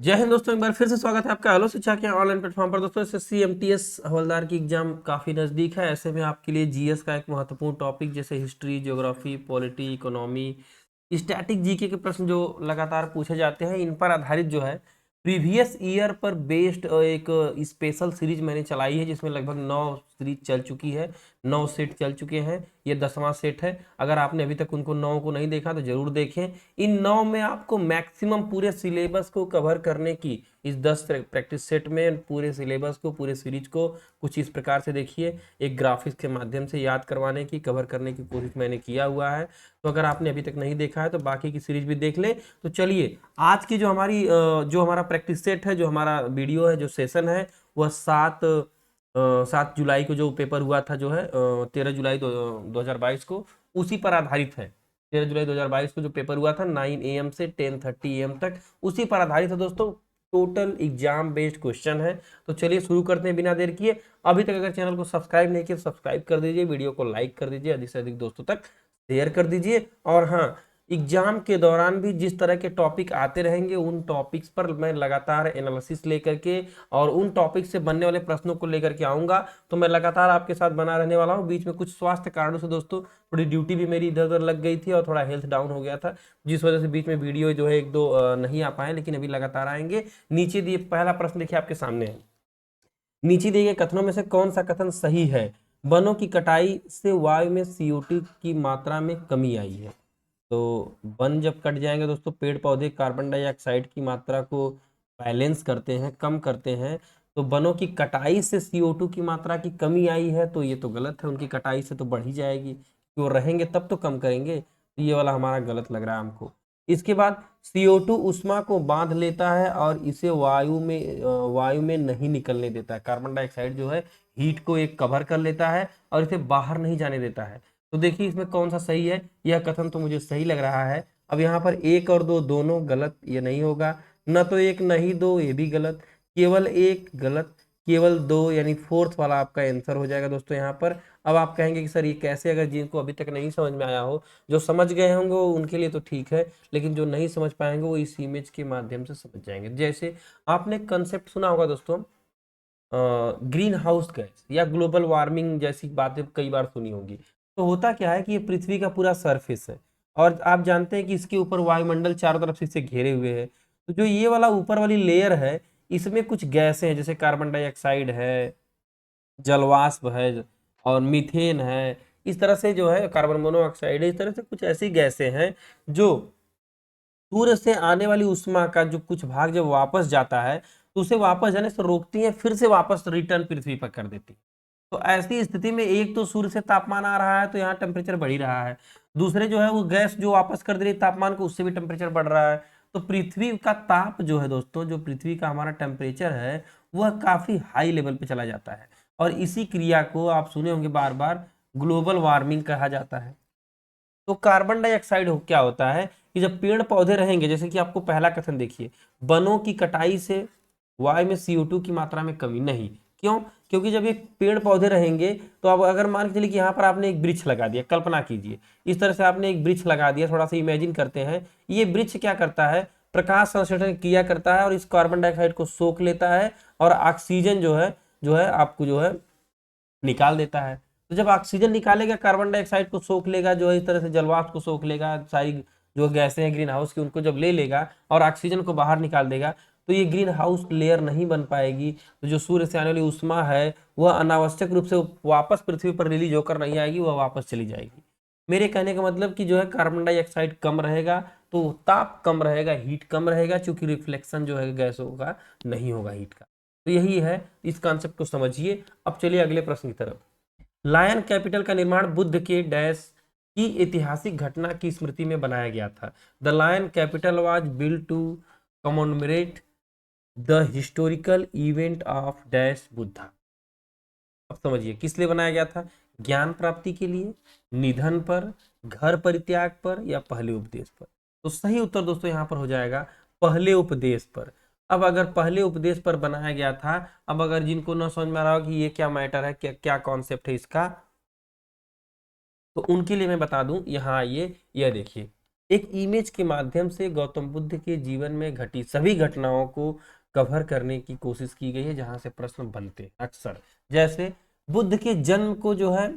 जय हिंद दोस्तों, एक बार फिर से स्वागत है आपका हेलो शिक्षा के ऑनलाइन प्लेटफॉर्म पर। दोस्तों एसएससी एमटीएस हवलदार की एग्जाम काफ़ी नज़दीक है। ऐसे में आपके लिए जीएस का एक महत्वपूर्ण टॉपिक जैसे history, geography, polity, economy, static GK के प्रश्न जो लगातार पूछे जाते हैं, इन पर आधारित जो है प्रीवियस ईयर पर बेस्ड एक स्पेशल सीरीज मैंने चलाई है, जिसमें लगभग 9 सीरीज चल चुकी है, 9 सेट चल चुके हैं। ये 10वां सेट है। अगर आपने अभी तक उनको 9 को नहीं देखा तो जरूर देखें। इन 9 में आपको मैक्सिमम पूरे सिलेबस को कवर करने की, इस 10 प्रैक्टिस सेट में पूरे सिलेबस को, पूरे सीरीज को कुछ इस प्रकार से देखिए, एक ग्राफिक्स के माध्यम से याद करवाने की, कवर करने की कोशिश मैंने किया हुआ है। तो अगर आपने अभी तक नहीं देखा है तो बाकी की सीरीज भी देख ले। तो चलिए, आज की जो हमारा प्रैक्टिस सेट है, जो हमारा वीडियो है, जो सेशन है, वह 7 जुलाई को जो पेपर हुआ था, जो है 13 जुलाई 2022 को, उसी पर आधारित है। 13 जुलाई 2022 को जो पेपर हुआ था 9 AM से 10:30 AM तक, उसी पर आधारित है दोस्तों। टोटल एग्जाम बेस्ड क्वेश्चन है। तो चलिए शुरू करते हैं बिना देर किए। अभी तक अगर चैनल को सब्सक्राइब नहीं किया तो सब्सक्राइब कर दीजिए, वीडियो को लाइक कर दीजिए, अधिक से अधिक दोस्तों तक शेयर कर दीजिए। और हाँ, एग्जाम के दौरान भी जिस तरह के टॉपिक आते रहेंगे, उन टॉपिक्स पर मैं लगातार एनालिसिस लेकर के और उन टॉपिक से बनने वाले प्रश्नों को लेकर के आऊंगा। तो मैं लगातार आपके साथ बना रहने वाला हूं। बीच में कुछ स्वास्थ्य कारणों से दोस्तों थोड़ी ड्यूटी भी मेरी इधर उधर लग गई थी और थोड़ा हेल्थ डाउन हो गया था, जिस वजह से बीच में वीडियो जो है एक दो नहीं आ पाए, लेकिन अभी लगातार आएंगे। नीचे दिए पहला प्रश्न देखिए आपके सामने है। नीचे दिए गए कथनों में से कौन सा कथन सही है? वनों की कटाई से वायु में CO2 की मात्रा में कमी आई है। तो वन जब कट जाएंगे दोस्तों, पेड़ पौधे कार्बन डाइऑक्साइड की मात्रा को बैलेंस करते हैं, कम करते हैं। तो वनों की कटाई से CO2 की मात्रा की कमी आई है, तो ये तो गलत है। उनकी कटाई से तो बढ़ ही जाएगी, वो रहेंगे तब तो कम करेंगे। तो ये वाला हमारा गलत लग रहा है हमको। इसके बाद CO2 ऊष्मा को बांध लेता है और इसे वायु में नहीं निकलने देता है। कार्बन डाइऑक्साइड जो है हीट को एक कवर कर लेता है और इसे बाहर नहीं जाने देता है। तो देखिए इसमें कौन सा सही है? यह कथन तो मुझे सही लग रहा है। अब यहाँ पर 1 और 2 दोनों गलत, ये नहीं होगा। न तो 1 नहीं 2, ये भी गलत। केवल 1 गलत, केवल 2 यानी फोर्थ वाला आपका आंसर हो जाएगा दोस्तों यहाँ पर। अब आप कहेंगे कि सर ये कैसे? अगर जिनको अभी तक नहीं समझ में आया हो, जो समझ गए होंगे उनके लिए तो ठीक है, लेकिन जो नहीं समझ पाएंगे वो इस इमेज के माध्यम से समझ जाएंगे। जैसे आपने कंसेप्ट सुना होगा दोस्तों, ग्रीन हाउस गैस या ग्लोबल वार्मिंग जैसी बातें कई बार सुनी होगी। तो होता क्या है कि ये पृथ्वी का पूरा सरफेस है और आप जानते हैं कि इसके ऊपर वायुमंडल चारों तरफ से इसे घेरे हुए है। तो जो ये वाला ऊपर वाली लेयर है, इसमें कुछ गैसें हैं, जैसे कार्बन डाइऑक्साइड है, जलवाष्प है और मीथेन है। इस तरह से जो है कार्बन मोनोऑक्साइड है, इस तरह से कुछ ऐसी गैसें हैं जो सूर्य से आने वाली उष्मा का जो कुछ भाग जब वापस जाता है, तो उसे वापस जाने से रोकती है, फिर से वापस रिटर्न पृथ्वी पर कर देती है। तो ऐसी स्थिति में एक तो सूर्य से तापमान आ रहा है, तो यहाँ टेम्परेचर बढ़ ही रहा है। दूसरे जो है वो गैस जो वापस कर दे रही है तापमान को, उससे भी टेम्परेचर बढ़ रहा है। तो पृथ्वी का ताप जो है दोस्तों, जो पृथ्वी का हमारा टेम्परेचर है, वह काफी हाई लेवल पे चला जाता है। और इसी क्रिया को आप सुने होंगे बार बार, ग्लोबल वार्मिंग कहा जाता है। तो कार्बन डाइऑक्साइड क्या होता है कि जब पेड़ पौधे रहेंगे, जैसे कि आपको पहला कथन देखिए, वनों की कटाई से वायु में CO2 की मात्रा में कमी नहीं। क्यों? क्योंकि जब ये पेड़ पौधे रहेंगे, तो अब अगर मान के चलिए कि यहाँ पर आपने एक वृक्ष लगा दिया, कल्पना कीजिए इस तरह से आपने एक वृक्ष लगा दिया, थोड़ा सा इमेजिन करते हैं। ये वृक्ष क्या करता है? प्रकाश संश्लेषण किया करता है और इस कार्बन डाइऑक्साइड को सोख लेता है और ऑक्सीजन जो है आपको जो है निकाल देता है। तो जब ऑक्सीजन निकालेगा, कार्बन डाइऑक्साइड को सोख लेगा, जो है इस तरह से जलवाष्प को सोख लेगा, सारी जो गैसें हैं ग्रीन हाउस की उनको जब ले लेगा और ऑक्सीजन को बाहर निकाल देगा, तो ये ग्रीन हाउस लेयर नहीं बन पाएगी। तो जो सूर्य से आने वाली उष्मा है, वह अनावश्यक रूप से वापस पृथ्वी पर रिलीज होकर नहीं आएगी, वह वापस चली जाएगी। मेरे कहने का मतलब कि जो है कार्बन डाइऑक्साइड कम रहेगा, तो ताप कम रहेगा, हीट कम रहेगा, क्योंकि रिफ्लेक्शन जो है गैसों का नहीं होगा, हीट का। तो यही है, इस कॉन्सेप्ट को समझिए। अब चलिए अगले प्रश्न की तरफ। लायन कैपिटल का निर्माण बुद्ध के डैश की ऐतिहासिक घटना की स्मृति में बनाया गया था। The lion capital was built to commemorate the historical event of dash Buddha. अब समझिए किस लिए बनाया गया था? ज्ञान प्राप्ति के लिए, निधन पर, घर परित्याग पर, या पहले उपदेश पर? तो सही उत्तर दोस्तों यहाँ पर हो जाएगा पहले उपदेश पर। अब अगर पहले उपदेश पर बनाया गया था, अब अगर जिनको न समझ में आ रहा हो कि ये क्या मैटर है, क्या क्या कॉन्सेप्ट है इसका, तो उनके लिए मैं बता दूं, यहाँ आइए, यह देखिए। एक इमेज के माध्यम से गौतम बुद्ध के जीवन में घटी सभी घटनाओं को कवर करने की कोशिश की गई है, जहां से प्रश्न बनते हैं अक्सर। जैसे बुद्ध के जन्म को जो है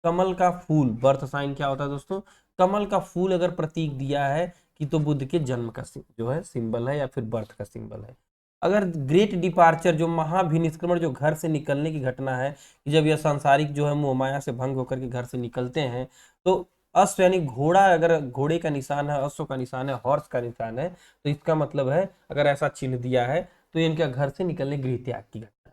कमल का फूल, बर्थ साइन क्या होता है दोस्तों, कमल का फूल अगर प्रतीक दिया है कि तो बुद्ध के जन्म का जो है सिंबल है या फिर बर्थ का सिंबल है। अगर ग्रेट डिपार्चर जो महाभिनिष्क्रमण, जो घर से निकलने की घटना है कि जब यह सांसारिक जो है मोह माया से भंग होकर के घर से निकलते हैं, तो अश्व यानी घोड़ा, अगर घोड़े का निशान है, अश्व का निशान है, हॉर्स का निशान है, तो इसका मतलब है अगर ऐसा चिन्ह दिया है तो ये इनका घर से निकलने गृह त्याग की घटना।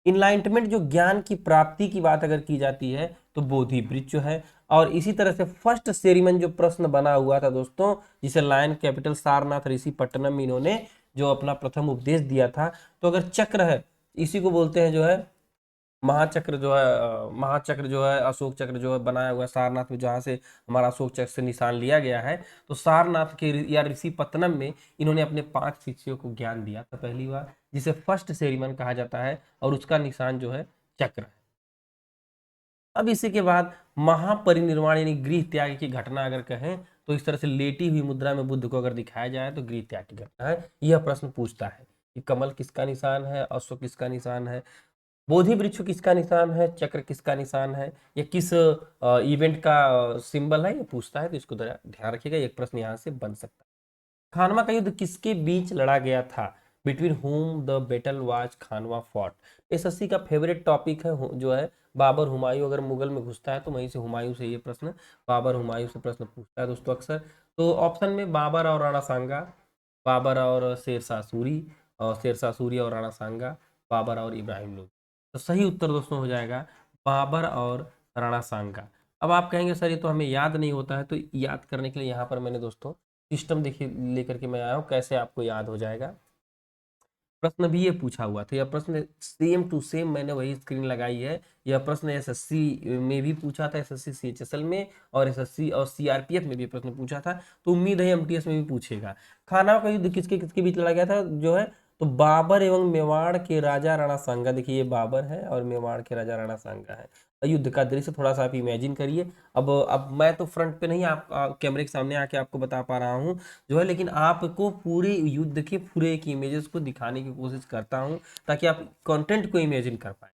इनलाइटमेंट जो ज्ञान की प्राप्ति की बात अगर की जाती है तो बोधि वृक्ष जो है। और इसी तरह से फर्स्ट सेरिमन जो प्रश्न बना हुआ था दोस्तों, जिसे लायन कैपिटल सारनाथ ऋषि पट्टनम में इन्होंने जो अपना प्रथम उपदेश दिया था, तो अगर चक्र है, इसी को बोलते हैं जो है महाचक्र, जो है महाचक्र जो है, अशोक चक्र जो है बनाया हुआ है सारनाथ में, जहाँ से हमारा अशोक चक्र से निशान लिया गया है। तो सारनाथ के या ऋषिपत्तनम में इन्होंने अपने 5 शिष्यों को ज्ञान दिया था पहली बार, जिसे फर्स्ट सेरिमन कहा जाता है, और उसका निशान जो है चक्र है। अब इसी के बाद महापरिनिर्वाण यानी गृह त्याग की घटना अगर कहें तो इस तरह से लेटी हुई मुद्रा में बुद्ध को अगर दिखाया जाए तो गृह त्याग की घटना है। यह प्रश्न पूछता है कि कमल किसका निशान है, अश्व किसका निशान है, बोधि वृक्ष किसका निशान है, चक्र किसका निशान है, या किस इवेंट का सिंबल है, ये पूछता है। तो इसको ध्यान रखिएगा, एक प्रश्न यहाँ से बन सकता है। खानवा का युद्ध किसके बीच लड़ा गया था, between home the battle was Khanwa fought. SSC का फेवरेट टॉपिक है जो है बाबर हुमायूं, अगर मुगल में घुसता है तो वहीं से हुमायूं से ये प्रश्न, बाबर हुमायूं से प्रश्न पूछता है दोस्तों अक्सर। तो ऑप्शन में बाबर और राणा सांगा, बाबर और शेरशाह सूरी, और शेरशाह सूरी और राणा सांगा, बाबर और इब्राहिम लोधी। तो सही उत्तर दोस्तों हो जाएगा बाबर और राणा सांगा। अब आप कहेंगे सर ये तो हमें याद नहीं होता है, तो याद करने के लिए यहाँ पर मैंने दोस्तों सिस्टम देखिए लेकर के मैं आया हूँ, कैसे आपको याद हो जाएगा। प्रश्न भी ये पूछा हुआ था, यह प्रश्न सेम टू सेम मैंने वही स्क्रीन लगाई है। यह प्रश्न एसएससी में भी पूछा था, एसएससी सीएचएसएल में, और एसएससी और सीआरपीएफ में भी प्रश्न पूछा था, तो उम्मीद है एमटीएस में भी पूछेगा। खानवा का युद्ध किसके किसके बीच लड़ा गया था जो है, तो बाबर एवं मेवाड़ के राजा राणा सांगा, देखिए ये बाबर है और मेवाड़ के राजा राणा सांगा है। युद्ध का दृश्य थोड़ा सा आप इमेजिन करिए। अब मैं तो फ्रंट पे नहीं, आप कैमरे के सामने आके आपको बता पा रहा हूँ जो है, लेकिन आपको पूरे युद्ध के पूरे एक इमेजेस को दिखाने की कोशिश करता हूँ ताकि आप कंटेंट को इमेजिन कर पाए।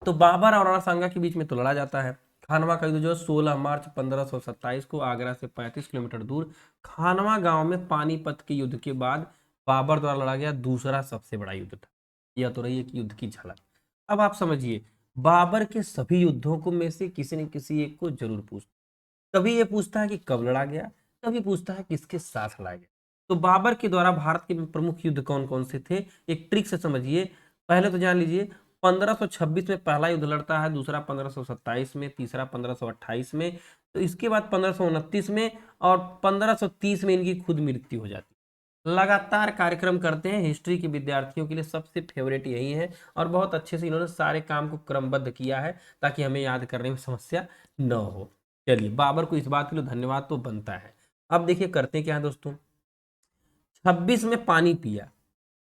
तो बाबर और राणा सांगा के बीच में तो लड़ा जाता है। खानवा का युद्ध जो 16 मार्च 1527 को आगरा से 35 किलोमीटर दूर खानवा गांव में पानीपत के युद्ध के बाद बाबर द्वारा लड़ा गया दूसरा सबसे बड़ा युद्ध था। यह तो रही एक युद्ध की झलक। अब आप समझिए, बाबर के सभी युद्धों को में से किसी न किसी एक को जरूर पूछता, कभी ये पूछता है कि कब लड़ा गया, कभी पूछता है किसके साथ लड़ा गया। तो बाबर के द्वारा भारत के प्रमुख युद्ध कौन कौन से थे, एक ट्रिक से समझिए। पहले तो जान लीजिए, 1526 में पहला युद्ध लड़ता है, दूसरा 1527 में, तीसरा 1528 में, तो इसके बाद 1529 में, और 1530 में इनकी खुद मृत्यु हो जाती है। लगातार कार्यक्रम करते हैं, हिस्ट्री के विद्यार्थियों के लिए सबसे फेवरेट यही है, और बहुत अच्छे से इन्होंने सारे काम को क्रमबद्ध किया है ताकि हमें याद करने में समस्या न हो। चलिए, बाबर को इस बात के लिए धन्यवाद तो बनता है। अब देखिए करते क्या है दोस्तों, 26 में पानी पिया,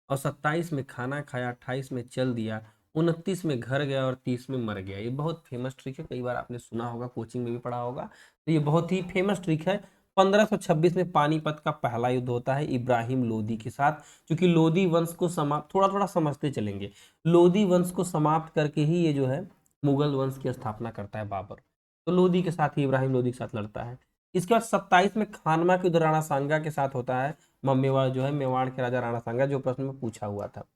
और 27 में खाना खाया, 28 में चल दिया, 29 में घर गया, और 30 में मर गया। ये बहुत फेमस ट्रिक है, कई बार आपने सुना होगा, कोचिंग में भी पढ़ा होगा, तो ये बहुत ही फेमस ट्रिक है। 1526 में पानीपत का पहला युद्ध होता है इब्राहिम लोदी के साथ, क्योंकि लोदी वंश को समाप्त, थोड़ा थोड़ा समझते चलेंगे, लोदी वंश को समाप्त करके ही ये जो है मुगल वंश की स्थापना करता है बाबर। तो लोदी के साथ ही, इब्राहिम लोदी के साथ लड़ता है। इसके बाद 27 में खानवा के युद्ध राणा सांगा के साथ होता है, मेवाड़ जो है, मेवाड़ के राजा राणा सांगा, जो प्रश्न में पूछा हुआ था।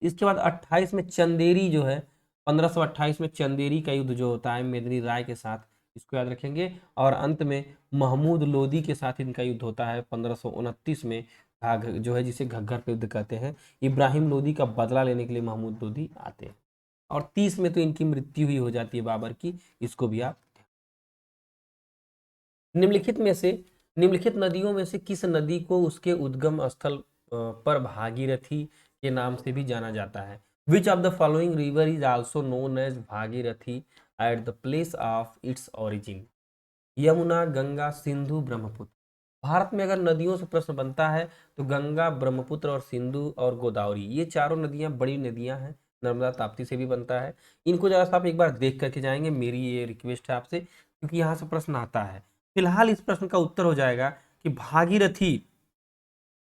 इसके बाद 28 में चंदेरी जो है, 1528 में चंदेरी का युद्ध जो होता है मेदिनी राय के साथ, इसको याद रखेंगे। और अंत में महमूद लोदी के साथ इनका युद्ध होता है 1529 में, जो है जिसे घग्गर का युद्ध कहते हैं। इब्राहिम लोदी का बदला लेने के लिए महमूद लोदी आते हैं, और 30 में तो इनकी मृत्यु ही हो जाती है बाबर की, इसको भी आप। निम्नलिखित में से, निम्नलिखित नदियों में से किस नदी को उसके उद्गम स्थल पर भागीरथी के नाम से भी जाना जाता है। Which of the following river is also known as Bhagirathi at the place of its origin. Yamuna, Ganga, Sindhu, Brahmaputra. Bharat में अगर नदियों से प्रश्न बनता है तो गंगा, ब्रह्मपुत्र और सिंधु और गोदावरी, ये चारों नदियां बड़ी नदियां हैं। नर्मदा, ताप्ती से भी बनता है। इनको जरा सा आप एक बार देख करके जाएंगे, मेरी ये रिक्वेस्ट है आपसे, क्योंकि यहाँ से प्रश्न आता है। फिलहाल इस प्रश्न का उत्तर हो जाएगा कि भागीरथी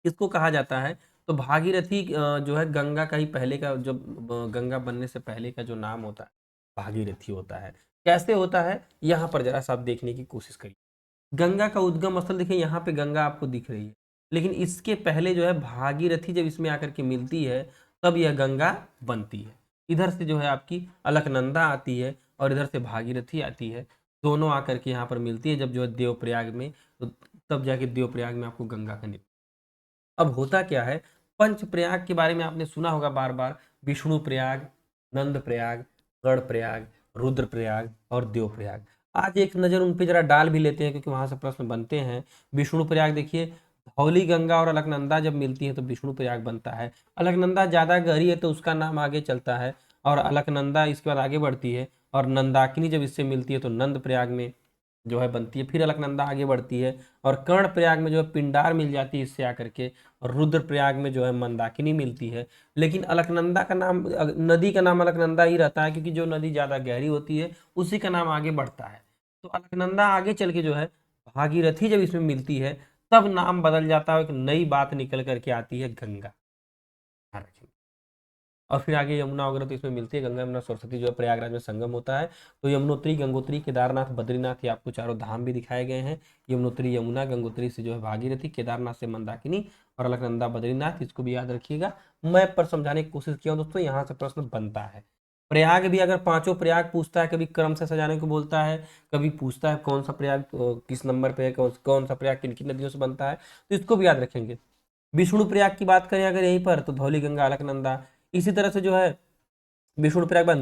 किसको कहा जाता है। तो भागीरथी जो है गंगा का ही पहले का, जब गंगा बनने से पहले का जो नाम होता है भागीरथी होता है। कैसे होता है यहाँ पर जरा सा आप देखने की कोशिश करिए। गंगा का उद्गम स्थल देखिए, यहाँ पे गंगा आपको दिख रही है, लेकिन इसके पहले जो है भागीरथी जब इसमें आकर के मिलती है तब यह गंगा बनती है। इधर से जो है आपकी अलकनंदा आती है और इधर से भागीरथी आती है, दोनों आकर के यहाँ पर मिलती है जब जो है देवप्रयाग में, तो तब जाके देवप्रयाग में आपको गंगा का निकल। अब होता क्या है, पंच प्रयाग के बारे में आपने सुना होगा बार बार, विष्णु प्रयाग, नंद प्रयाग, गढ़ प्रयाग, रुद्र प्रयाग और देव प्रयाग। आज एक नज़र उन पे जरा डाल भी लेते हैं क्योंकि वहां से प्रश्न बनते हैं। विष्णु प्रयाग देखिए, धौली गंगा और अलकनंदा जब मिलती है तो विष्णु प्रयाग बनता है। अलकनंदा ज़्यादा गहरी है तो उसका नाम आगे चलता है और अलकनंदा इसके बाद आगे बढ़ती है, और नंदाकिनी जब इससे मिलती है तो नंद प्रयाग में जो है बनती है। फिर अलकनंदा आगे बढ़ती है और कर्ण प्रयाग में जो है पिंडार मिल जाती है इससे आकर के, और रुद्र प्रयाग में जो है मंदाकिनी मिलती है। लेकिन अलकनंदा का नाम, नदी का नाम अलकनंदा ही रहता है क्योंकि जो नदी ज़्यादा गहरी होती है उसी का नाम आगे बढ़ता है। तो अलकनंदा आगे चल के जो है भागीरथी जब इसमें मिलती है तब नाम बदल जाता है, एक नई बात निकल करके आती है गंगा। ध्यान रखिए। और फिर आगे यमुना वगैरह तो इसमें मिलती है, गंगा यमुना सरस्वती जो है प्रयागराज में संगम होता है। तो यमुनोत्री, गंगोत्री, केदारनाथ, बद्रीनाथ, ये आपको चारों धाम भी दिखाए गए हैं। यमुनोत्री यमुना, गंगोत्री से जो है भागीरथी, केदारनाथ से मंदाकिनी और अलकनंदा बद्रीनाथ, इसको भी याद रखिएगा। मैप पर समझाने की कोशिश किया हूं दोस्तों, यहाँ से प्रश्न बनता है। प्रयाग भी अगर पांचों प्रयाग पूछता है, कभी क्रम से सजाने को बोलता है, कभी पूछता है कौन सा प्रयाग किस नंबर पे है, कौन सा प्रयाग किन किन नदियों से बनता है, तो इसको भी याद रखेंगे। विष्णु प्रयाग की बात करें अगर यहीं पर, तो धौली गंगा अलकनंदा। इसी तरह से जो है विष्णु प्रयाग के बाद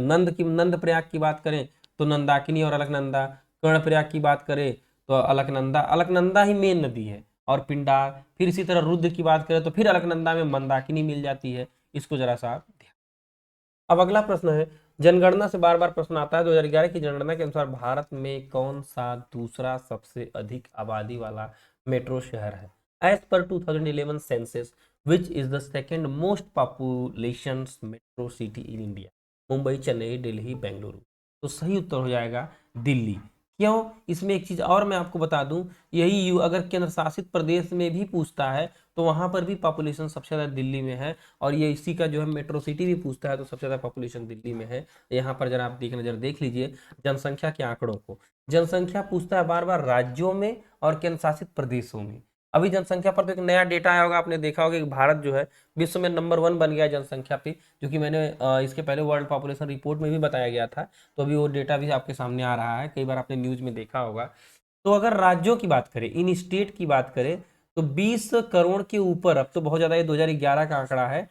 नंद प्रयाग की बात करें तो नंदाकिनी और अलकनंदा। कर्ण प्रयाग की बात करें तो अलकनंदा, अलकनंदा ही मेन नदी है और पिंडार। फिर इसी तरह रुद्र की बात करें तो फिर अलकनंदा में मंदाकिनी मिल जाती है। इसको जरा सा ध्यान। अब अगला प्रश्न है, जनगणना से बार बार प्रश्न आता है। 2011 की जनगणना के अनुसार भारत में कौन सा दूसरा सबसे अधिक आबादी वाला मेट्रो शहर है? एज पर 2011 census, which is the second most population metro city in India? Mumbai, Chennai, Delhi, Bengaluru. तो सही उत्तर हो जाएगा दिल्ली। क्यों? इसमें एक चीज और मैं आपको बता दूं, यही अगर केंद्र शासित प्रदेश में भी पूछता है तो वहां पर भी पॉपुलेशन सबसे ज्यादा दिल्ली में है, और ये इसी का जो है मेट्रो सिटी भी पूछता है तो सबसे ज्यादा पॉपुलेशन दिल्ली में है। यहाँ पर जरा आप नजर देख लीजिए जनसंख्या के आंकड़ों को। जनसंख्या पूछता है बार बार राज्यों में और केंद्र शासित प्रदेशों में। अभी जनसंख्या पर तो एक नया डेटा आया होगा, आपने देखा होगा कि भारत जो है विश्व में नंबर 1 बन गया जनसंख्या पे, जो कि मैंने इसके पहले वर्ल्ड पॉपुलेशन रिपोर्ट में भी बताया गया था। तो अभी वो डेटा भी आपके सामने आ रहा है, कई बार आपने न्यूज में देखा होगा। तो अगर राज्यों की बात करें, इन स्टेट की बात करें, तो 20 करोड़ के ऊपर, अब तो बहुत ज़्यादा, ये 2011 का आंकड़ा है,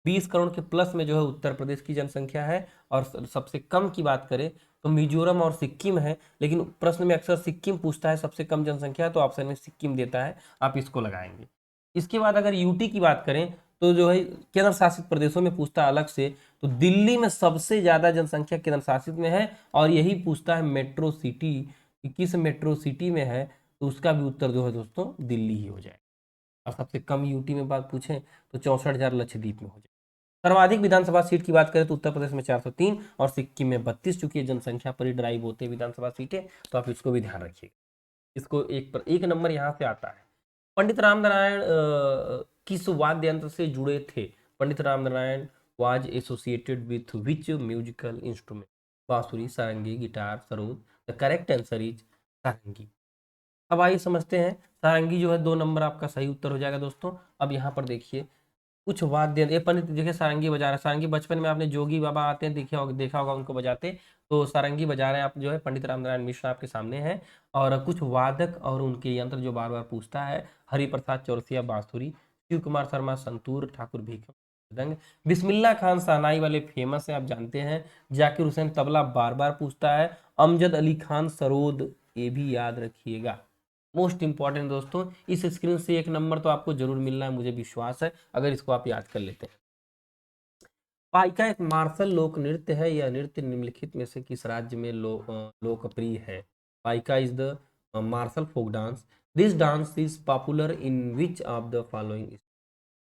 20 करोड़ के प्लस में जो है उत्तर प्रदेश की जनसंख्या है। और सबसे कम की बात करें तो मिजोरम और सिक्किम है, लेकिन प्रश्न में अक्सर सिक्किम पूछता है सबसे कम जनसंख्या, तो ऑप्शन में सिक्किम देता है, आप इसको लगाएंगे। इसके बाद अगर यूटी की बात करें तो जो है केंद्र शासित प्रदेशों में पूछता है अलग से, तो दिल्ली में सबसे ज्यादा जनसंख्या केंद्र शासित में है, और यही पूछता है मेट्रो सिटी कि किस मेट्रो सिटी में है, तो उसका भी उत्तर जो है दोस्तों दिल्ली ही हो जाएगा। और सबसे कम यूटी में बात पूछें तो 64,000 लक्षद्वीप में हो जाए। सर्वाधिक विधानसभा सीट की बात करें तो उत्तर प्रदेश में 403 और सिक्किम में 32, चूंकि ये जनसंख्या पर ही ड्राइव होते हैं विधानसभा सीटें, तो आप इसको भी ध्यान रखिएगा। इसको एक पर एक नंबर यहाँ से आता है। पंडित रामनारायण किस वाद्य यंत्र से जुड़े थे? Pandit Ramnarayan was associated with which musical instrument? Bansuri, sarangi, guitar, sarod. The correct answer is sarangi. अब आइए समझते हैं, सारंगी जो है 2 नंबर आपका सही उत्तर हो जाएगा दोस्तों। अब यहाँ पर देखिए कुछ वाद्य, ये पंडित देखिए सारंगी बजा रहा है। सारंगी बचपन में आपने जोगी बाबा आते हैं देखा होगा उनको बजाते, तो सारंगी बजा रहे हैं आप जो है पंडित रामनारायण मिश्रा आपके सामने हैं। और कुछ वादक और उनके यंत्र जो बार बार पूछता है, हरिप्रसाद चौरसिया बांसुरी, शिव कुमार शर्मा संतूर, ठाकुर भीखम मृदंग, बिस्मिल्ला खान शहनाई वाले फेमस है आप जानते हैं, जाकिर हुसैन तबला बार बार पूछता है, अमजद अली खान सरोद, ये भी याद रखिएगा। मोस्ट इंपॉर्टेंट दोस्तों, इस स्क्रीन से एक नंबर तो आपको जरूर मिलना है, मुझे विश्वास है अगर इसको आप याद कर लेते हैं। पाइका एक मार्शल लोक नृत्य है, यह नृत्य निम्नलिखित में से किस राज्य में लोकप्रिय है? Paika is the martial folk dance. This dance is popular in which of the following?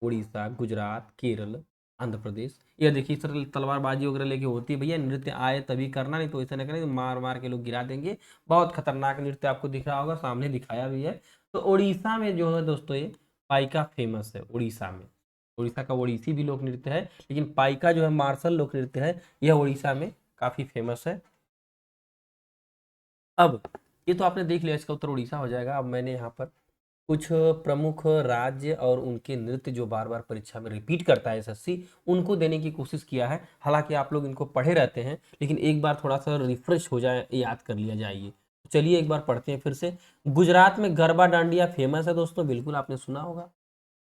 Orissa, Gujarat, Kerala, Andhra Pradesh. ये देखिए इस तरह तलवारबाजी वगैरह लेके होती है भैया, नृत्य आए तभी करना, नहीं तो ऐसा ना करें तो मार मार के लोग गिरा देंगे। बहुत खतरनाक नृत्य आपको दिख रहा होगा, सामने दिखाया भी है। तो उड़ीसा में जो है दोस्तों ये पाइका फेमस है, उड़ीसा में। उड़ीसा का ओडिसी भी लोक नृत्य है, लेकिन पाइका जो है मार्शल लोक नृत्य है, यह उड़ीसा में काफी फेमस है। अब ये तो आपने देख लिया, इसका उत्तर उड़ीसा हो जाएगा। अब मैंने यहाँ पर कुछ प्रमुख राज्य और उनके नृत्य जो बार बार परीक्षा में रिपीट करता है एसएससी, उनको देने की कोशिश किया है। हालांकि आप लोग इनको पढ़े रहते हैं, लेकिन एक बार थोड़ा सा रिफ्रेश हो जाए, याद कर लिया जाए। चलिए एक बार पढ़ते हैं फिर से। गुजरात में गरबा डांडिया फेमस है दोस्तों, बिल्कुल आपने सुना होगा।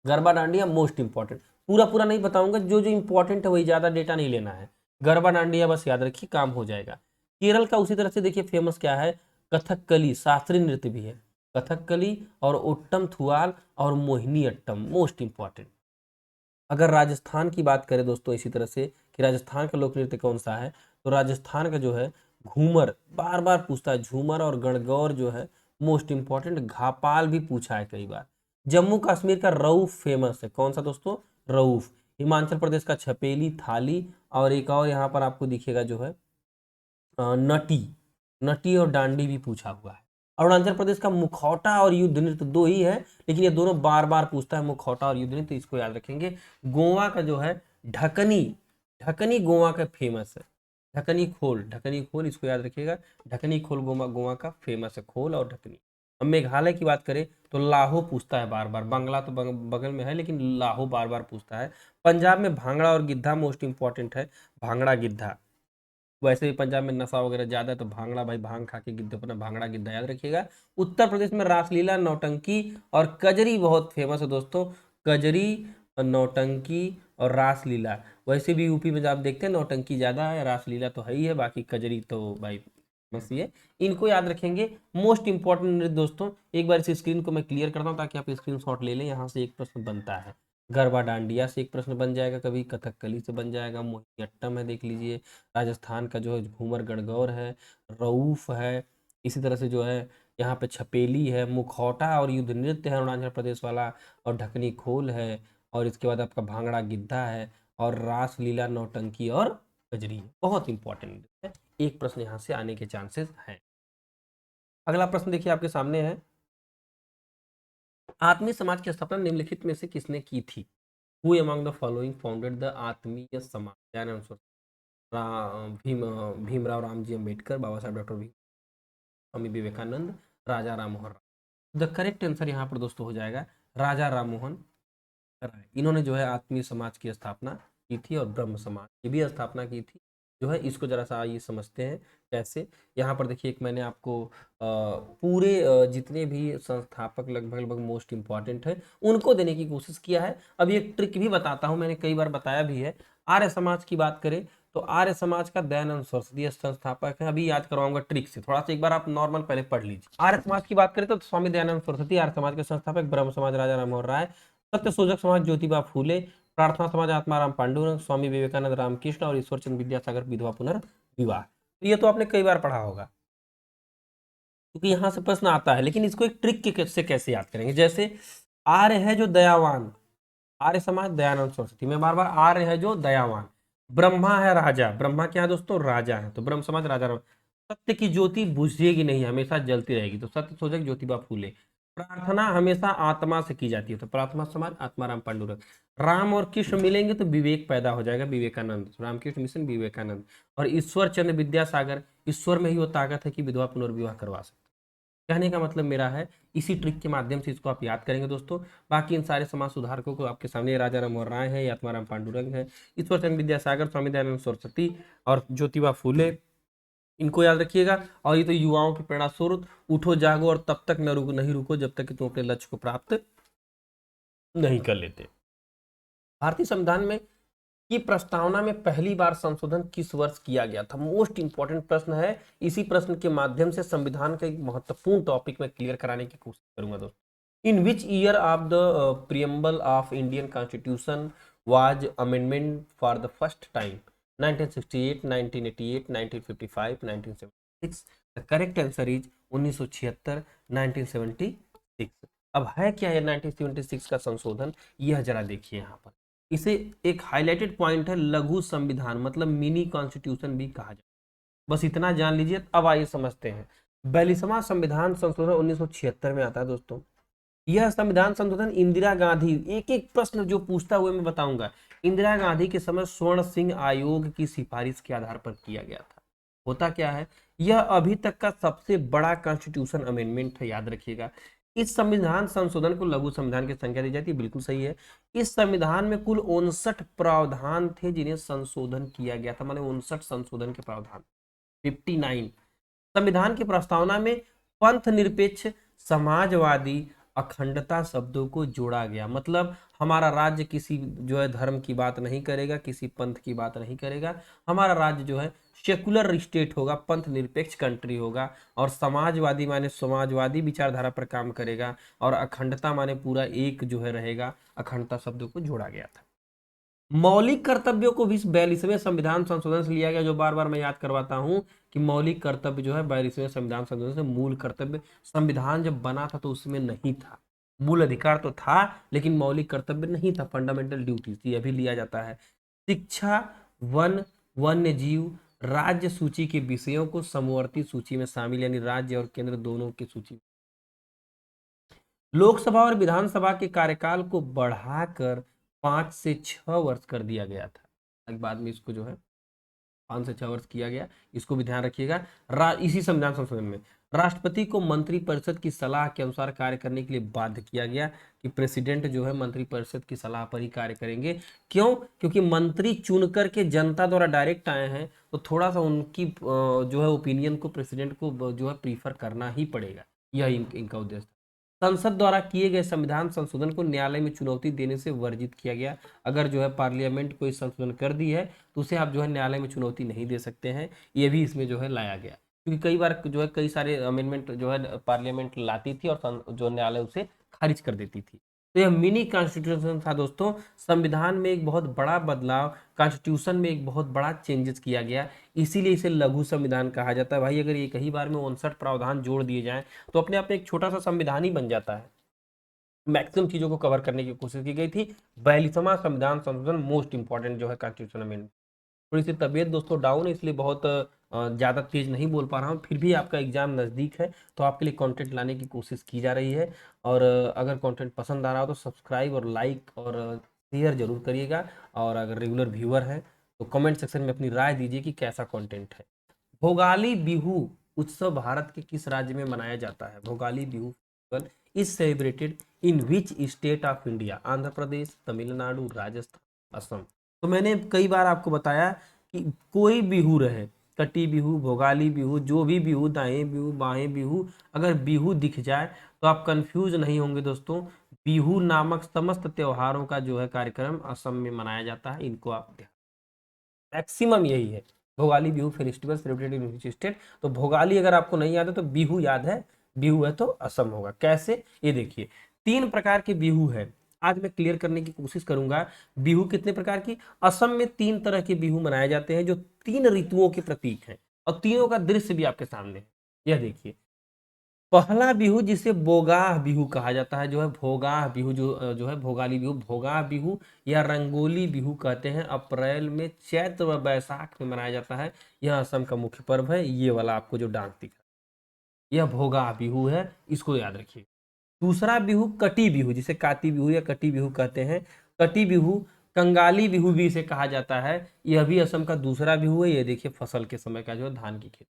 गरबा डांडिया मोस्ट इंपॉर्टेंट, पूरा पूरा नहीं बताऊंगा, जो जो इंपॉर्टेंट है वही, ज्यादा डेटा नहीं लेना है। गरबा डांडिया बस याद रखिए, काम हो जाएगा। केरल का उसी तरह से देखिए फेमस क्या है, कथकली, शास्त्रीय नृत्य भी है। कथकली और ओट्टम थुआल और मोहिनी अट्टम मोस्ट इंपॉर्टेंट। अगर राजस्थान की बात करें दोस्तों इसी तरह से कि राजस्थान का लोक नृत्य कौन सा है, तो राजस्थान का जो है घूमर, बार बार पूछता है, झूमर और गणगौर जो है मोस्ट इंपॉर्टेंट। घापाल भी पूछा है कई बार। जम्मू कश्मीर का रऊफ फेमस है, कौन सा दोस्तों, रऊफ। हिमाचल प्रदेश का छपेली थाली, और एक और यहाँ पर आपको दिखेगा जो है नटी। नटी और डांडी भी पूछा हुआ है। अरुणाचल प्रदेश का मुखौटा और युद्ध नृत्य दो ही है, लेकिन ये दोनों बार बार पूछता है, मुखौटा और युद्ध नृत्य, इसको याद रखेंगे। गोवा का जो है ढकनी, ढकनी गोवा का फेमस है। ढकनी खोल, ढकनी खोल इसको याद रखिएगा। ढकनी खोल गोवा, गोवा का फेमस है, खोल और ढकनी। अब मेघालय की बात करें तो लाहो पूछता है बार बार, बांग्ला तो बगल में है, लेकिन लाहो बार बार पूछता है। पंजाब में भांगड़ा और गिद्धा मोस्ट इंपॉर्टेंट है, भांगड़ा गिद्धा। वैसे भी पंजाब में नशा वगैरह ज्यादा है, तो भांगड़ा भाई, भांग खा के गिद्ध, अपना भांगड़ा गिद्धा याद रखिएगा। उत्तर प्रदेश में रासलीला, नौटंकी और कजरी बहुत फेमस है दोस्तों। कजरी और नौटंकी और रासलीला। वैसे भी यूपी में जब आप देखते हैं नौटंकी ज्यादा है, रासलीला तो है ही है, बाकी कजरी तो भाई बस ये, इनको याद रखेंगे। मोस्ट इंपॉर्टेंट नृत्य दोस्तों, एक बार इस स्क्रीन को मैं क्लियर करता हूँ ताकि आप स्क्रीनशॉट ले लें। यहाँ से एक प्रश्न बनता है, गरबा डांडिया से एक प्रश्न बन जाएगा, कभी कथकली से बन जाएगा, मोहिनीअट्टम है देख लीजिए, राजस्थान का जो है घूमर गणगौर है, रऊफ है, इसी तरह से जो है यहाँ पे छपेली है, मुखौटा और युद्ध नृत्य है अरुणाचल प्रदेश वाला, और ढकनी खोल है, और इसके बाद आपका भांगड़ा गिद्धा है, और रासलीला, नौटंकी और कजरी है। बहुत इंपॉर्टेंट है, एक प्रश्न यहाँ से आने के चांसेस हैं। अगला प्रश्न देखिए आपके सामने है, आत्मीय समाज की स्थापना निम्नलिखित में से किसने की थी? Who among the following founded the Atmiya Samaj? क्या answer? Bhimrao Ramji Ambedkar, Baba Sahab doctor Bhim, Swami Vivekananda, Raja Rammohan Roy. The correct answer यहाँ पर दोस्तों हो जाएगा राजा राममोहन राय। इन्होंने जो है आत्मीय समाज की स्थापना की थी, और ब्रह्म समाज की भी स्थापना की थी। जो है इसको जरा सा आइए समझते हैं कैसे। यहाँ पर देखिए, एक मैंने आपको पूरे जितने भी संस्थापक लगभग लगभग मोस्ट इंपॉर्टेंट है उनको देने की कोशिश किया है। अभी एक ट्रिक भी बताता हूँ, मैंने कई बार बताया भी है। आर्य समाज की बात करें तो आर्य समाज का दयानंद सरस्वती संस्थापक है। अभी याद करवाऊंगा ट्रिक से, थोड़ा सा एक बार आप नॉर्मल पहले पढ़ लीजिए। आर्य समाज की बात करें तो स्वामी दयानंद सरस्वती आर्य समाज के संस्थापक, ब्रह्म समाज राजा राममोहन राय, सत्य शोधक समाज ज्योतिबा फूले, प्रार्थना समाज आत्माराम पांडुरंग, स्वामी विवेकानंद रामकृष्ण, और ईश्वरचंद विद्यासागर विधवा पुनर्विवाह। तो ये तो आपने कई बार पढ़ा होगा, क्योंकि यहां से प्रश्न आता है। लेकिन इसको एक ट्रिक के से कैसे याद करेंगे, जैसे आर्य है जो दयावान, आर्य समाज दयानंद सरस्वती में बार बार आर्य है जो दयावान। ब्रह्मा है राजा, ब्रह्मा क्या है दोस्तों, राजा है, तो ब्रह्म समाज राजा राम। सत्य की ज्योति बुझेगी नहीं, हमेशा जलती रहेगी, तो सत्य शोधक ज्योतिबा फूले। प्रार्थना हमेशा आत्मा से की जाती है, तो प्रार्थना समाज आत्माराम पांडुरंग। राम और कृष्ण मिलेंगे तो विवेक पैदा हो जाएगा, विवेकानंद, रामकृष्ण मिशन विवेकानंद। और ईश्वर चंद्र विद्यासागर, ईश्वर में ही वो ताकत है कि विधवा पुनर्विवाह करवा सकते। कहने का मतलब मेरा है, इसी ट्रिक के माध्यम से इसको आप याद करेंगे दोस्तों। बाकी इन सारे समाज सुधारकों को आपके सामने राजा राममोहन राय है, आत्माराम पांडुरंग है, ईश्वरचंद्र विद्यासागर, स्वामी दयानंद सरस्वती और ज्योतिबा फूले, इनको याद रखिएगा। और ये तो युवाओं की प्रेरणा स्रोत, उठो जागो और तब तक नहीं रुको जब तक कि तुम अपने लक्ष्य को प्राप्त नहीं कर लेते। भारतीय संविधान में की प्रस्तावना में पहली बार संशोधन किस वर्ष किया गया था? मोस्ट इंपॉर्टेंट प्रश्न है। इसी प्रश्न के माध्यम से संविधान का एक महत्वपूर्ण टॉपिक में क्लियर कराने की कोशिश करूंगा दोस्तों। In which year of the preamble of Indian constitution was amendment for the first time? 1968, 1988, 1955, 1976। द करेक्ट आंसर इज 1976, 1976। अब है क्या ये 1976 का संशोधन, यह जरा देखिए यहाँ पर। इसे एक हाईलाइटेड पॉइंट है, लघु संविधान मतलब मिनी कॉन्स्टिट्यूशन भी कहा जाता है। बस इतना जान लीजिए। अब आइए समझते हैं। 42वां संविधान संशोधन 1976 में आता है दोस्तों। यह संविधान संशोधन इंदिरा गांधी, एक एक प्रश्न जो पूछता हुए मैं बताऊंगा, इंदिरा गांधी के समय स्वर्ण सिंह आयोग की सिफारिश के आधार पर किया गया था। होता क्या है, यह अभी तक का सबसे बड़ा कॉन्स्टिट्यूशन अमेंडमेंट है, याद रखिएगा। इस संविधान संशोधन को लघु संविधान की संख्या दी जाती है, बिल्कुल सही है। इस संविधान में कुल 59 प्रावधान थे जिन्हें संशोधन किया गया था, माने 59 संशोधन के प्रावधान, 59। संविधान की प्रस्तावना में पंथ निरपेक्ष, समाजवादी, अखंडता शब्दों को जोड़ा गया। मतलब हमारा राज्य किसी जो है धर्म की बात नहीं करेगा, किसी पंथ की बात नहीं करेगा। हमारा राज्य जो है सेकुलर स्टेट होगा, पंथ निरपेक्ष कंट्री होगा। और समाजवादी माने समाजवादी विचारधारा पर काम करेगा। और अखंडता माने पूरा एक जो है रहेगा। अखंडता शब्दों को जोड़ा गया था। मौलिक कर्तव्यों को भी 42वें संविधान संशोधन से लिया गया, जो बार बार मैं याद करवाता हूं कि मौलिक कर्तव्य जो है 42वें संविधान संशोधन से मूल कर्तव्य, संविधान जब बना था तो उसमें नहीं था। मूल अधिकार तो था लेकिन मौलिक कर्तव्य नहीं था, फंडामेंटल ड्यूटीज थी, अभी लिया जाता है। शिक्षा, वन, वन्य जीव, राज्य सूची के विषयों को समवर्ती सूची में शामिल, यानी राज्य और केंद्र दोनों की सूची। लोकसभा और विधानसभा के कार्यकाल को बढ़ाकर 5 से 6 वर्ष कर दिया गया था। बाद में इसको जो है 5 से 6 वर्ष किया गया, इसको भी ध्यान रखिएगा। इसी संविधान संशोधन में राष्ट्रपति को मंत्रिपरिषद की सलाह के अनुसार कार्य करने के लिए बाध्य किया गया कि प्रेसिडेंट जो है मंत्रिपरिषद की सलाह पर ही कार्य करेंगे। क्यों? क्योंकि मंत्री चुन करके जनता द्वारा डायरेक्ट आए हैं, तो थोड़ा सा उनकी जो है ओपिनियन को प्रेसिडेंट को जो है प्रीफर करना ही पड़ेगा। यह इनका उद्देश्य। संसद द्वारा किए गए संविधान संशोधन को न्यायालय में चुनौती देने से वर्जित किया गया। अगर जो है पार्लियामेंट कोई संशोधन कर दी है तो उसे आप जो है न्यायालय में चुनौती नहीं दे सकते हैं। ये भी इसमें जो है लाया गया, क्योंकि कई बार जो है कई सारे अमेंडमेंट जो है पार्लियामेंट लाती थी और जो न्यायालय उसे खारिज कर देती थी। तो यह मिनी कॉन्स्टिट्यूशन था दोस्तों। संविधान में एक बहुत बड़ा बदलाव, कॉन्स्टिट्यूशन में एक बहुत बड़ा चेंजेस किया गया, इसीलिए इसे लघु संविधान कहा जाता है। भाई अगर ये कई बार में 59 प्रावधान जोड़ दिए जाएं तो अपने आप में एक छोटा सा संविधान ही बन जाता है। मैक्सिमम चीजों को कवर करने की कोशिश की गई थी। 42वां संविधान संशोधन मोस्ट इंपॉर्टेंट जो है कॉन्स्टिट्यूशन अमेंडमेंट। थोड़ी सी तबीयत दोस्तों डाउन है, इसलिए बहुत ज़्यादा तेज नहीं बोल पा रहा हूँ। फिर भी आपका एग्जाम नज़दीक है तो आपके लिए कंटेंट लाने की कोशिश की जा रही है। और अगर कंटेंट पसंद आ रहा हो तो सब्सक्राइब और लाइक और शेयर जरूर करिएगा। और अगर रेगुलर व्यूअर हैं तो कमेंट सेक्शन में अपनी राय दीजिए कि कैसा कंटेंट है। भोगाली बिहू उत्सव भारत के किस राज्य में मनाया जाता है? Bhogali Bihu festival is celebrated in which state of India? Andhra Pradesh, Tamil Nadu, Rajasthan, Assam. तो मैंने कई बार आपको बताया कि कोई बिहू रहे, कटी बिहू, भोगाली बिहू, जो भी बिहू, दाएं बिहू, बाएं बिहू, अगर बिहू दिख जाए तो आप कंफ्यूज नहीं होंगे दोस्तों। बिहू नामक समस्त त्योहारों का जो है कार्यक्रम असम में मनाया जाता है, इनको आप मैक्सिमम यही है। Bhogali Bihu festival celebrated in state. तो भोगाली अगर आपको नहीं याद है तो बिहू याद है, बिहू है तो असम होगा। कैसे? ये देखिए, 3 प्रकार के बिहू है, आज मैं क्लियर करने की कोशिश करूंगा। बिहू कितने प्रकार की? असम में 3 तरह के बिहू मनाए जाते हैं जो 3 ऋतुओं के प्रतीक हैं, और तीनों का दृश्य भी आपके सामने है। यह देखिए, पहला बिहू जिसे बोगाह बिहू कहा जाता है, जो है भोगाह बिहू, जो है भोगाली बिहू, भोगाह बिहू या रंगोली बिहू कहते हैं, अप्रैल में चैत्र व बैसाख में मनाया जाता है। यह असम का मुख्य पर्व है। ये वाला आपको जो डांस दिख रहा है यह भोगाह बिहू है, इसको याद रखिए। दूसरा बिहू कटी बिहू, जिसे काती बिहू या कटी बिहू कहते हैं। कटी बिहू, कंगाली बिहू भी इसे कहा जाता है। यह भी असम का दूसरा बिहू है। ये देखिए फसल के समय का जो है धान की खेती।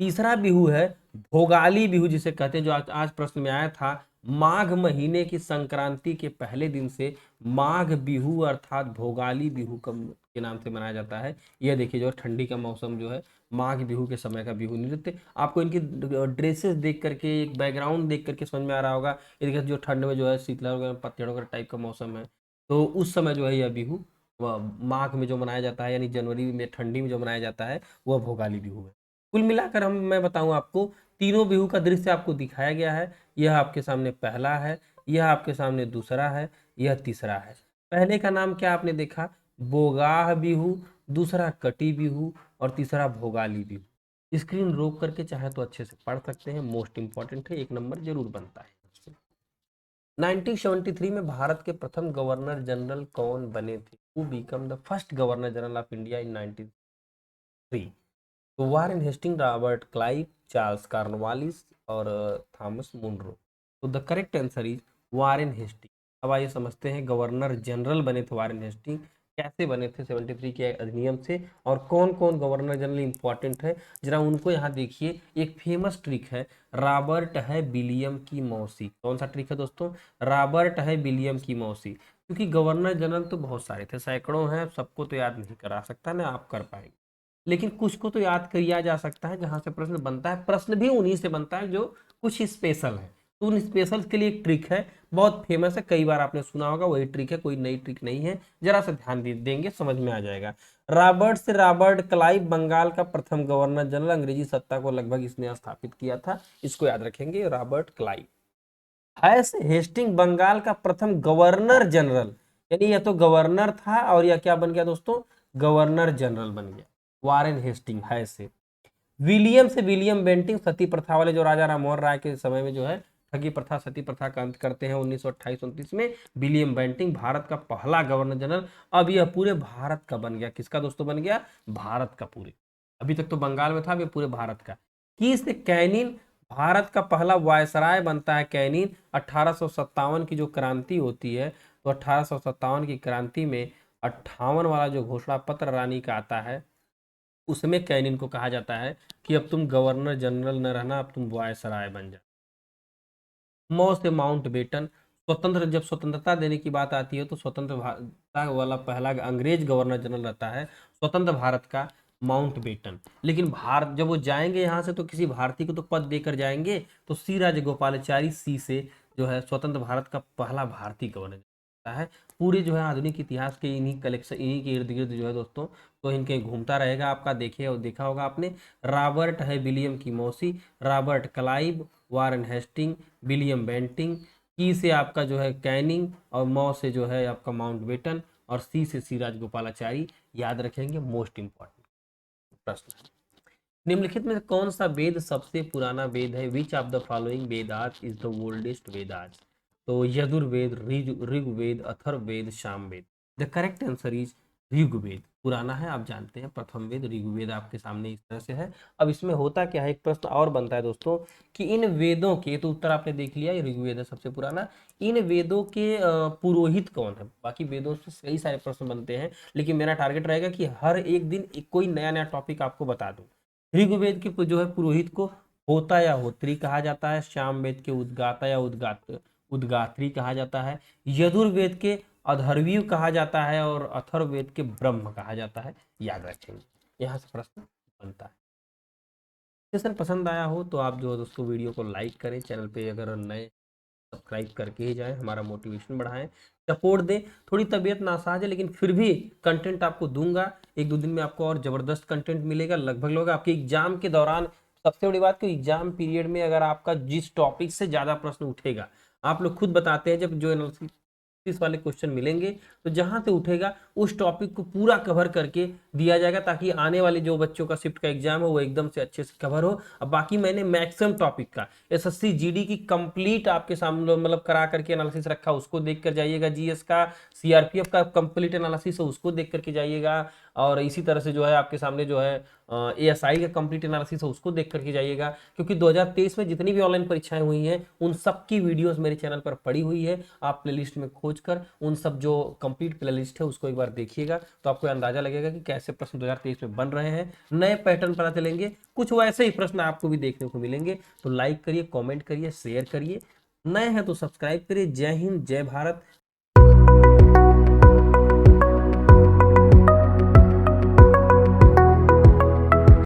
तीसरा बिहू है भोगाली बिहू, जिसे कहते हैं, जो आज प्रश्न में आया था। माघ महीने की संक्रांति के पहले दिन से माघ बिहू अर्थात भोगाली बिहू के नाम से मनाया जाता है। यह देखिए जो ठंडी का मौसम जो है, माघ बिहू के समय का बिहू नृत्य। आपको इनकी ड्रेसेस देख करके, एक बैकग्राउंड देख करके समझ में आ रहा होगा। ये देखिए जो ठंड में जो है शीतलहर वगैरह पतझड़ों का टाइप का मौसम है, तो उस समय जो है यह बिहू माघ में जो मनाया जाता है, यानी जनवरी में ठंडी में जो मनाया जाता है, वह भोगाली बिहू है। कुल मिलाकर मैं बताऊं आपको, तीनों बिहू का दृश्य आपको दिखाया गया है। यह आपके सामने पहला है, यह आपके सामने दूसरा है, यह तीसरा है। पहले का नाम क्या आपने देखा? बोगाह बिहू, दूसरा कटी बिहू और तीसरा भोगाली बिहू। स्क्रीन रोक करके चाहे तो अच्छे से पढ़ सकते हैं, मोस्ट इंपॉर्टेंट है, 1 नंबर जरूर बनता है। 1973 में भारत के प्रथम गवर्नर जनरल कौन बने थे? Who become the first governor general of India in 1903? तो Warren Hasting, Robert Clive, Charles Cornwallis और थॉमस मुनरो। तो the correct answer is Warren Hasting. अब आइए समझते हैं गवर्नर जनरल बने थे वारेन हेस्टिंग, कैसे बने थे 73 के अधिनियम से, और कौन कौन गवर्नर जनरल इंपॉर्टेंट है जरा उनको यहाँ देखिए। एक फेमस ट्रिक है, रॉबर्ट है विलियम की मौसी। कौन सा ट्रिक है दोस्तों? रॉबर्ट है विलियम की मौसी। क्योंकि गवर्नर जनरल तो बहुत सारे थे, सैकड़ों हैं, सबको तो याद नहीं करा सकता ना आप कर पाएंगे, लेकिन कुछ को तो याद किया जा सकता है जहां से प्रश्न बनता है। प्रश्न भी उन्हीं से बनता है जो कुछ स्पेशल है। तो उन स्पेशल के लिए एक ट्रिक है, बहुत फेमस है, कई बार आपने सुना होगा, वही ट्रिक है, कोई नई ट्रिक नहीं है। जरा सा ध्यान देंगे समझ में आ जाएगा। रॉबर्ट क्लाइव बंगाल का प्रथम गवर्नर जनरल, अंग्रेजी सत्ता को लगभग इसने स्थापित किया था, इसको याद रखेंगे, रॉबर्ट क्लाइव। हैस हेस्टिंग बंगाल का प्रथम गवर्नर जनरल, यानी यह तो गवर्नर था और यह क्या बन गया दोस्तों? गवर्नर जनरल बन गया। वारेन हेस्टिंग है से। विलियम से विलियम बेंटिंग, सती प्रथा वाले जो राजा राममोहन राय के समय में जो है ठगी प्रथा, सती प्रथा का अंत करते हैं 1928-29 में। विलियम बेंटिंग भारत का पहला गवर्नर जनरल। अब यह पूरे भारत का बन गया। किसका दोस्तों बन गया? भारत का पूरे। अभी तक तो बंगाल में था, अभी पूरे भारत का। किस कैनिन भारत का पहला वायसराय बनता है। कैनिन 1857 की जो क्रांति होती है, तो 1857 की क्रांति में 58 वाला जो घोषणा पत्र रानी का आता है, उसमें कैनिन को कहा जाता है कि अब तुम गवर्नर जनरल न रहना, अब तुम वायसराय बन जा। मौ से माउंट बेटन, स्वतंत्र, जब स्वतंत्रता देने की बात आती है तो स्वतंत्र भारत वाला पहला अंग्रेज गवर्नर जनरल रहता है स्वतंत्र भारत का, माउंट बेटन। लेकिन भारत जब वो जाएंगे यहाँ से तो किसी भारतीय को तो पद देकर जाएंगे, तो सी राजगोपालाचारी सी से जो है स्वतंत्र भारत का पहला भारतीय गवर्नर है। पूरे जो है आधुनिक इतिहास के इन्हीं कलेक्शन, इन्हीं के इर्द गिर्द जो है दोस्तों, तो इनके घूमता रहेगा आपका। देखिए और देखा होगा आपने, रॉबर्ट है विलियम की मौसी, Robert Clive, Warren Hasting, William Bentinck, की से आपका जो है कैनिंग, और मौ से जो है आपका माउंट बेटन, और सी से सी राजगोपालाचारी। याद रखेंगे, मोस्ट इंपॉर्टेंट प्रश्न। निम्नलिखित में कौन सा वेद सबसे पुराना वेद है? Which of the following Vedas is the oldest Vedas? तो Yajurveda, Rigveda, Atharvaveda, Samaveda. The correct answer is Rigveda. पुराना है, आप जानते हैं, प्रथम वेद ऋग्वेद आपके सामने इस तरह से है। अब इसमें होता क्या है, एक प्रश्न और बनता है दोस्तों कि इन वेदों के, तो उत्तर आपने देख लिया, ये ऋग्वेद है सबसे पुराना। इन वेदों के पुरोहित कौन है? बाकी वेदों से कई सारे प्रश्न बनते हैं, लेकिन मेरा टारगेट रहेगा कि हर एक दिन कोई नया नया टॉपिक आपको बता दूं। ऋग्वेद के जो है पुरोहित को होता या होत्री कहा जाता है। सामवेद के उद्गाता या उद्गात्री कहा जाता है। यजुर्वेद के अधर्व्यू कहा जाता है, और अथर्ववेद के ब्रह्म कहा जाता है। याद रखेंगे, यहाँ से प्रश्न बनता है। सेशन पसंद आया हो तो आप जो है दोस्तों वीडियो को लाइक करें, चैनल पे अगर नए सब्सक्राइब करके ही जाएं, हमारा मोटिवेशन बढ़ाएं, सपोर्ट दें। थोड़ी तबीयत नासाज है, लेकिन फिर भी कंटेंट आपको दूंगा। एक दो दिन में आपको और जबरदस्त कंटेंट मिलेगा। लगभग लोग आपके एग्जाम के दौरान, सबसे बड़ी बात कि एग्जाम पीरियड में अगर आपका जिस टॉपिक से ज्यादा प्रश्न उठेगा, आप लोग खुद बताते हैं जब जो एनालिसिस वाले क्वेश्चन मिलेंगे, तो जहां से उठेगा उस टॉपिक को पूरा कवर करके दिया जाएगा, ताकि आने वाले जो बच्चों का शिफ्ट का एग्जाम हो वो एकदम से अच्छे से कवर हो। अब बाकी मैंने मैक्सिमम टॉपिक का एसएससी जीडी की कंप्लीट आपके सामने मतलब करा करके एनालिसिस रखा, उसको देख कर जाइएगा। जीएस का, सीआरपीएफ का कंप्लीट एनालिसिस है, उसको देख करके जाइएगा। और इसी तरह से जो है आपके सामने जो है एएसआई का कंप्लीट एनालिसिस है, उसको देख करके जाइएगा। क्योंकि 2023 में जितनी भी ऑनलाइन परीक्षाएं हुई हैं, उन सब की वीडियोस मेरे चैनल पर पड़ी हुई है। आप प्लेलिस्ट में खोज कर उन सब जो कंप्लीट प्लेलिस्ट है उसको एक बार देखिएगा, तो आपको अंदाजा लगेगा कि कैसे प्रश्न 2023 में बन रहे हैं। नए पैटर्न पता चलेंगे, कुछ वैसे ही प्रश्न आपको भी देखने को मिलेंगे। तो लाइक करिए, कॉमेंट करिए, शेयर करिए, नए हैं तो सब्सक्राइब करिए। जय हिंद, जय भारत,